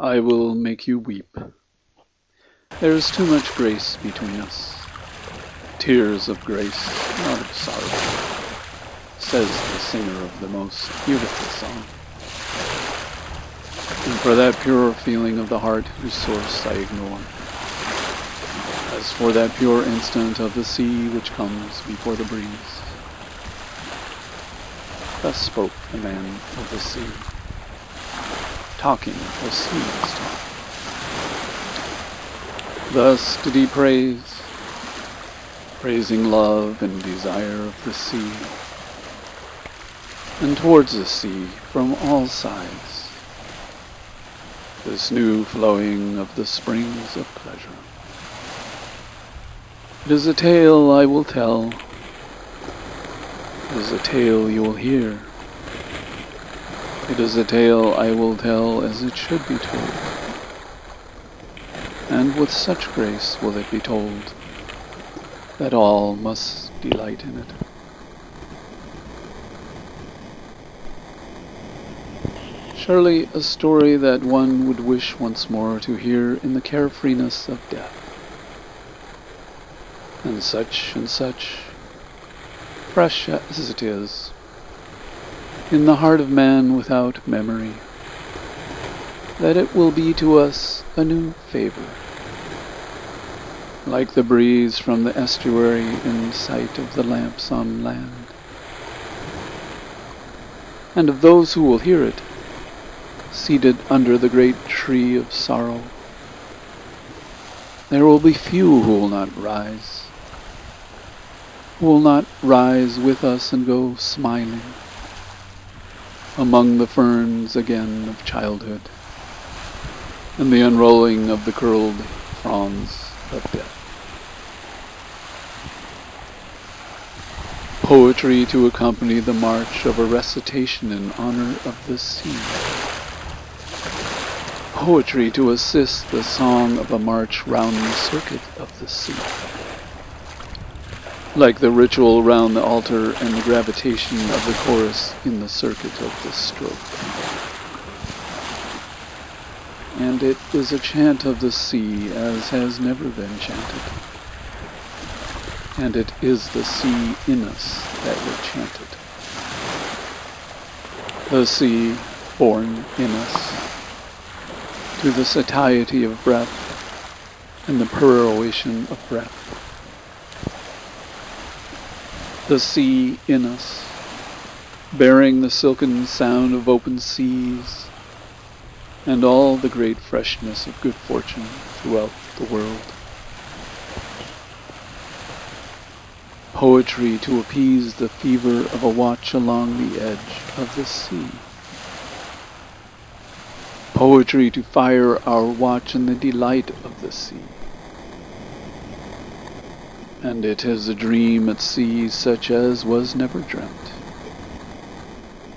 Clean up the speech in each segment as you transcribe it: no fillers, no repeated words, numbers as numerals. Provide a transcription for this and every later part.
I will make you weep. There is too much grace between us. Tears of grace, not of sorrow, says the singer of the most beautiful song. And for that pure feeling of the heart whose source I ignore, as for that pure instant of the sea which comes before the breeze. Thus spoke the man of the sea, talking as seas talk. Thus did he praise, praising love and desire of the sea, and towards the sea from all sides, this new flowing of the springs of pleasure. It is a tale I will tell, it is a tale you will hear, it is a tale I will tell as it should be told, and with such grace will it be told, that all must delight in it. Surely a story that one would wish once more to hear in the carefreeness of death. And such, fresh as it is, in the heart of man without memory, that it will be to us a new favor, like the breeze from the estuary in sight of the lamps on land. And of those who will hear it, seated under the great tree of sorrow, there will be few who will not rise, with us and go smiling among the ferns again of childhood and the unrolling of the curled fronds of death. Poetry to accompany the march of a recitation in honor of the sea. Poetry to assist the song of a march round the circuit of the sea. Like the ritual round the altar and the gravitation of the chorus in the circuit of the stroke. And it is a chant of the sea as has never been chanted. And it is the sea in us that will chant it. The sea born in us, to the satiety of breath and the peroration of breath. The sea in us, bearing the silken sound of open seas, and all the great freshness of good fortune throughout the world. Poetry to appease the fever of a watch along the edge of the sea. Poetry to fire our watch in the delight of the sea. And it is a dream at sea such as was never dreamt.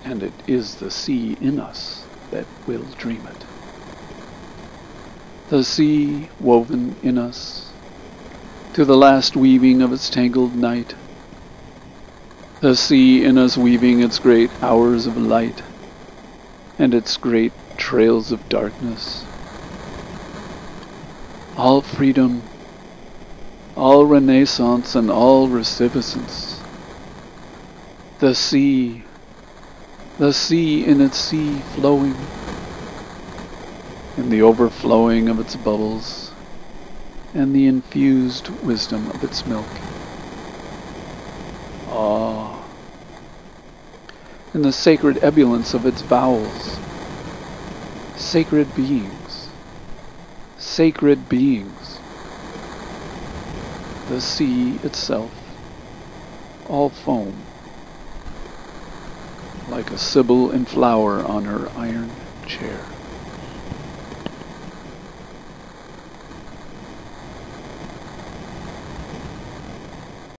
And it is the sea in us that will dream it. The sea woven in us, to the last weaving of its tangled night. The sea in us weaving its great hours of light, and its great trails of darkness. All freedom, all renaissance and all recipiscence. The sea in its sea flowing, in the overflowing of its bubbles, and the infused wisdom of its milk. Ah, in the sacred ebullience of its vowels, sacred beings, sacred beings. The sea itself, all foam, like a sibyl in flower on her iron chair.